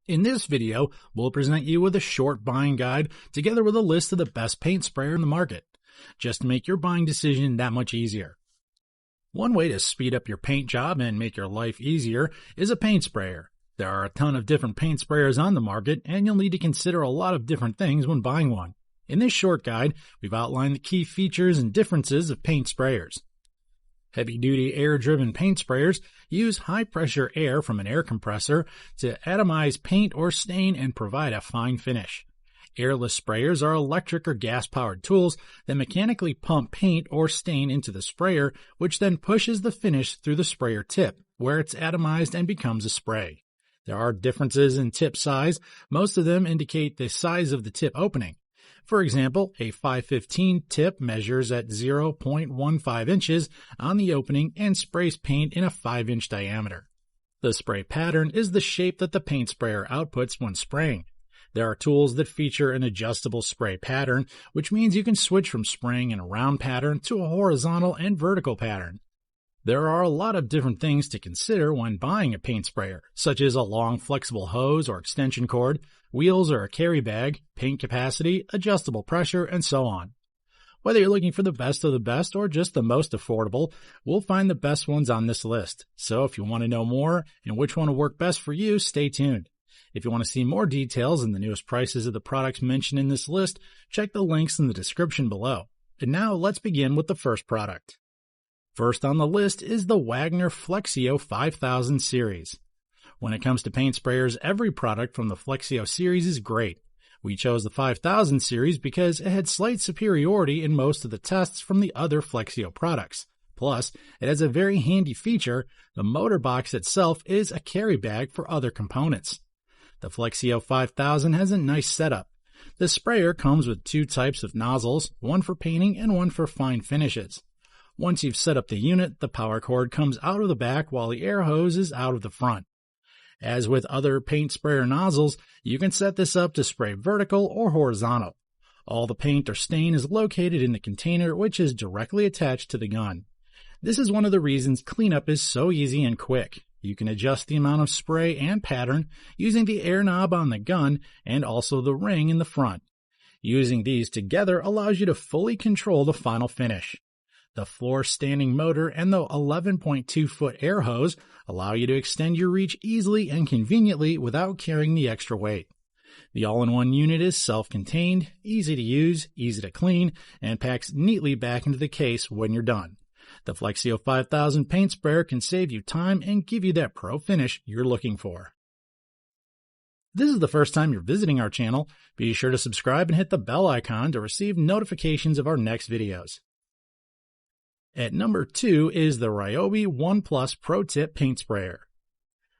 In this video, we'll present you with a short buying guide together with a list of the best paint sprayer in the market, just to make your buying decision that much easier. One way to speed up your paint job and make your life easier is a paint sprayer. There are a ton of different paint sprayers on the market, and you'll need to consider a lot of different things when buying one. In this short guide, we've outlined the key features and differences of paint sprayers. Heavy-duty air-driven paint sprayers use high-pressure air from an air compressor to atomize paint or stain and provide a fine finish. Airless sprayers are electric or gas-powered tools that mechanically pump paint or stain into the sprayer, which then pushes the finish through the sprayer tip, where it's atomized and becomes a spray. There are differences in tip size. Most of them indicate the size of the tip opening. For example, a 515 tip measures at 0.15 inches on the opening and sprays paint in a 5-inch diameter. The spray pattern is the shape that the paint sprayer outputs when spraying. There are tools that feature an adjustable spray pattern, which means you can switch from spraying in a round pattern to a horizontal and vertical pattern. There are a lot of different things to consider when buying a paint sprayer, such as a long flexible hose or extension cord, wheels or a carry bag, paint capacity, adjustable pressure, and so on. Whether you're looking for the best of the best or just the most affordable, we'll find the best ones on this list. So if you want to know more and which one will work best for you, stay tuned. If you want to see more details and the newest prices of the products mentioned in this list, check the links in the description below. And now let's begin with the first product. First on the list is the Wagner Flexio 5000 series. When it comes to paint sprayers, every product from the Flexio series is great. We chose the 5000 series because it had slight superiority in most of the tests from the other Flexio products. Plus, it has a very handy feature. The motor box itself is a carry bag for other components. The Flexio 5000 has a nice setup. The sprayer comes with two types of nozzles, one for painting and one for fine finishes. Once you've set up the unit, the power cord comes out of the back while the air hose is out of the front. As with other paint sprayer nozzles, you can set this up to spray vertical or horizontal. All the paint or stain is located in the container, which is directly attached to the gun. This is one of the reasons cleanup is so easy and quick. You can adjust the amount of spray and pattern using the air knob on the gun and also the ring in the front. Using these together allows you to fully control the final finish. The floor-standing motor and the 11.2-foot air hose allow you to extend your reach easily and conveniently without carrying the extra weight. The all-in-one unit is self-contained, easy to use, easy to clean, and packs neatly back into the case when you're done. The Flexio 5000 paint sprayer can save you time and give you that pro finish you're looking for. If this is the first time you're visiting our channel, be sure to subscribe and hit the bell icon to receive notifications of our next videos. At number 2 is the Ryobi One Plus Pro Tip Paint Sprayer.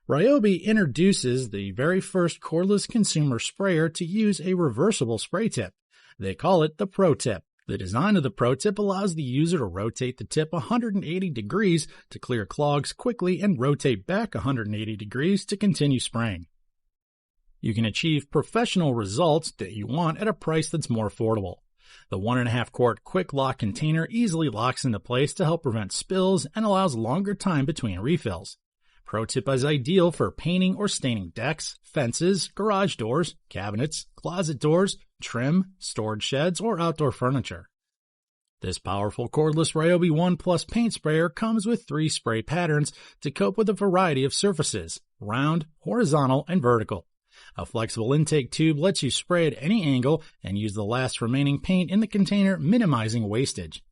Ryobi introduces the very first cordless consumer sprayer to use a reversible spray tip. They call it the Pro Tip. The design of the Pro Tip allows the user to rotate the tip 180 degrees to clear clogs quickly and rotate back 180 degrees to continue spraying. You can achieve professional results that you want at a price that's more affordable. The 1.5 quart quick lock container easily locks into place to help prevent spills and allows longer time between refills. Pro Tip is ideal for painting or staining decks, fences, garage doors, cabinets, closet doors, trim, storage sheds, or outdoor furniture. This powerful cordless Ryobi One Plus paint sprayer comes with 3 spray patterns to cope with a variety of surfaces: round, horizontal, and vertical. A flexible intake tube lets you spray at any angle and use the last remaining paint in the container, minimizing wastage.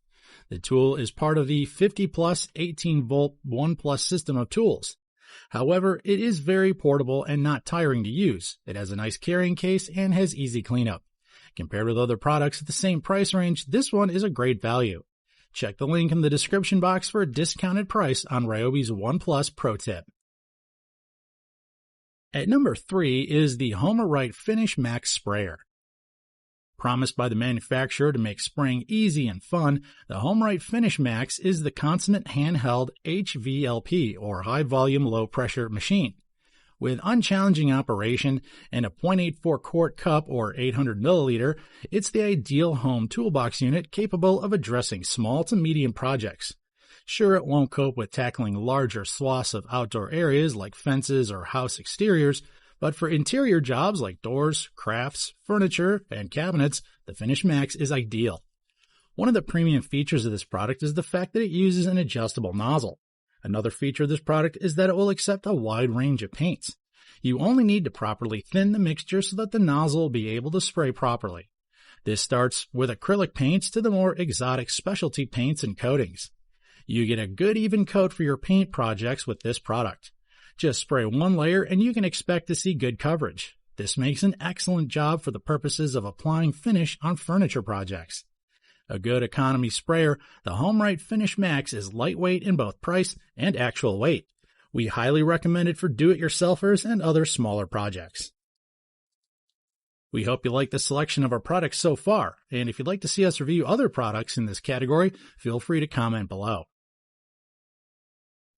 The tool is part of the 50-plus 18-volt One Plus system of tools. However, it is very portable and not tiring to use. It has a nice carrying case and has easy cleanup. Compared with other products at the same price range, this one is a great value. Check the link in the description box for a discounted price on Ryobi's One Plus Pro Tip. At number 3 is the Homeowners Finish Max Sprayer. Promised by the manufacturer to make spraying easy and fun, the Homeowners Finish Max is the consummate handheld HVLP, or high volume low pressure machine. With unchallenging operation and a .84 quart cup or 800 milliliter, it's the ideal home toolbox unit capable of addressing small to medium projects. Sure, it won't cope with tackling larger swaths of outdoor areas like fences or house exteriors, But for interior jobs like doors, crafts, furniture, and cabinets, the Finish Max is ideal. One of the premium features of this product is the fact that it uses an adjustable nozzle. Another feature of this product is that it will accept a wide range of paints. You only need to properly thin the mixture so that the nozzle will be able to spray properly. This starts with acrylic paints to the more exotic specialty paints and coatings. You get a good even coat for your paint projects with this product. Just spray one layer and you can expect to see good coverage. This makes an excellent job for the purposes of applying finish on furniture projects. A good economy sprayer, the HomeRite Finish Max is lightweight in both price and actual weight. We highly recommend it for do-it-yourselfers and other smaller projects. We hope you like the selection of our products so far, and if you'd like to see us review other products in this category, feel free to comment below.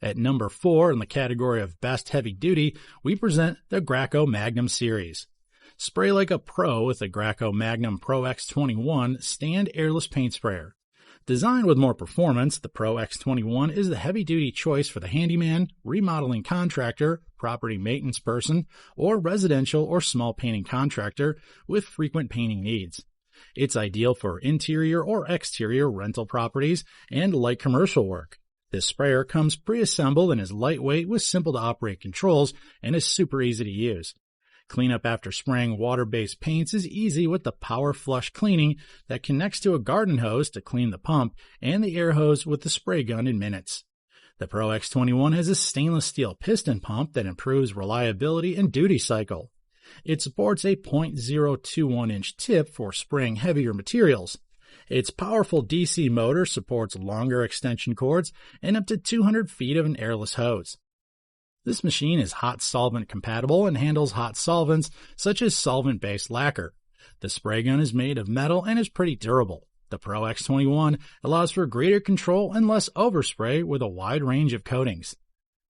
At number 4 in the category of Best Heavy Duty, we present the Graco Magnum Series. Spray like a pro with the Graco Magnum Pro X21 stand airless paint sprayer. Designed with more performance, the Pro X21 is the heavy-duty choice for the handyman, remodeling contractor, property maintenance person, or residential or small painting contractor with frequent painting needs. It's ideal for interior or exterior rental properties and light commercial work. This sprayer comes pre-assembled and is lightweight with simple-to-operate controls and is super easy to use. Cleanup after spraying water-based paints is easy with the power flush cleaning that connects to a garden hose to clean the pump and the air hose with the spray gun in minutes. The Pro X21 has a stainless steel piston pump that improves reliability and duty cycle. It supports a 0.021-inch tip for spraying heavier materials. Its powerful DC motor supports longer extension cords and up to 200 feet of an airless hose. This machine is hot solvent compatible and handles hot solvents such as solvent-based lacquer. The spray gun is made of metal and is pretty durable. The Pro X21 allows for greater control and less overspray with a wide range of coatings.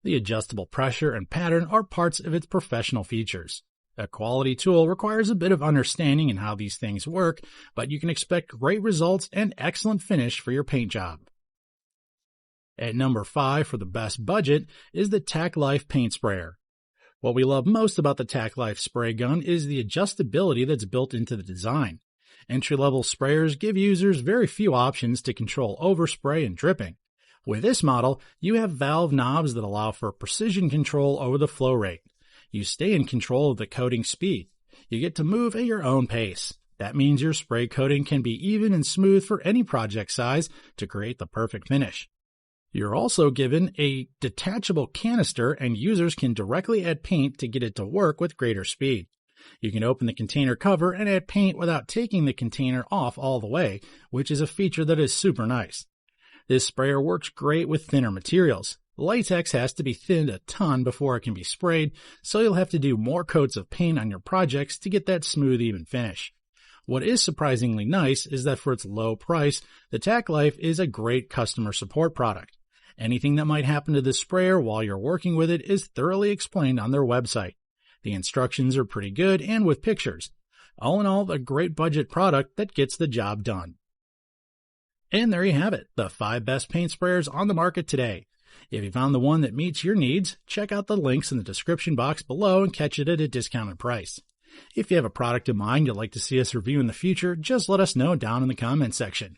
The adjustable pressure and pattern are parts of its professional features. A quality tool requires a bit of understanding in how these things work, but you can expect great results and excellent finish for your paint job. At number 5 for the best budget is the Tac Life Paint Sprayer. What we love most about the Tac Life spray gun is the adjustability that's built into the design. Entry-level sprayers give users very few options to control overspray and dripping. With this model, you have valve knobs that allow for precision control over the flow rate. You stay in control of the coating speed. You get to move at your own pace. That means your spray coating can be even and smooth for any project size to create the perfect finish. You're also given a detachable canister and users can directly add paint to get it to work with greater speed. You can open the container cover and add paint without taking the container off all the way, which is a feature that is super nice. This sprayer works great with thinner materials. Latex has to be thinned a ton before it can be sprayed, so you'll have to do more coats of paint on your projects to get that smooth, even finish. What is surprisingly nice is that for its low price, the Tac Life is a great customer support product. Anything that might happen to the sprayer while you're working with it is thoroughly explained on their website. The instructions are pretty good and with pictures. All in all, a great budget product that gets the job done. And there you have it, the 5 best paint sprayers on the market today. If you found the one that meets your needs, check out the links in the description box below and catch it at a discounted price. If you have a product in mind you'd like to see us review in the future, just let us know down in the comments section.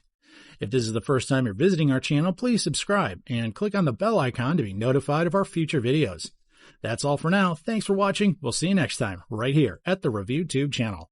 If this is the first time you're visiting our channel, please subscribe and click on the bell icon to be notified of our future videos. That's all for now. Thanks for watching. We'll see you next time right here at the ReviewTube channel.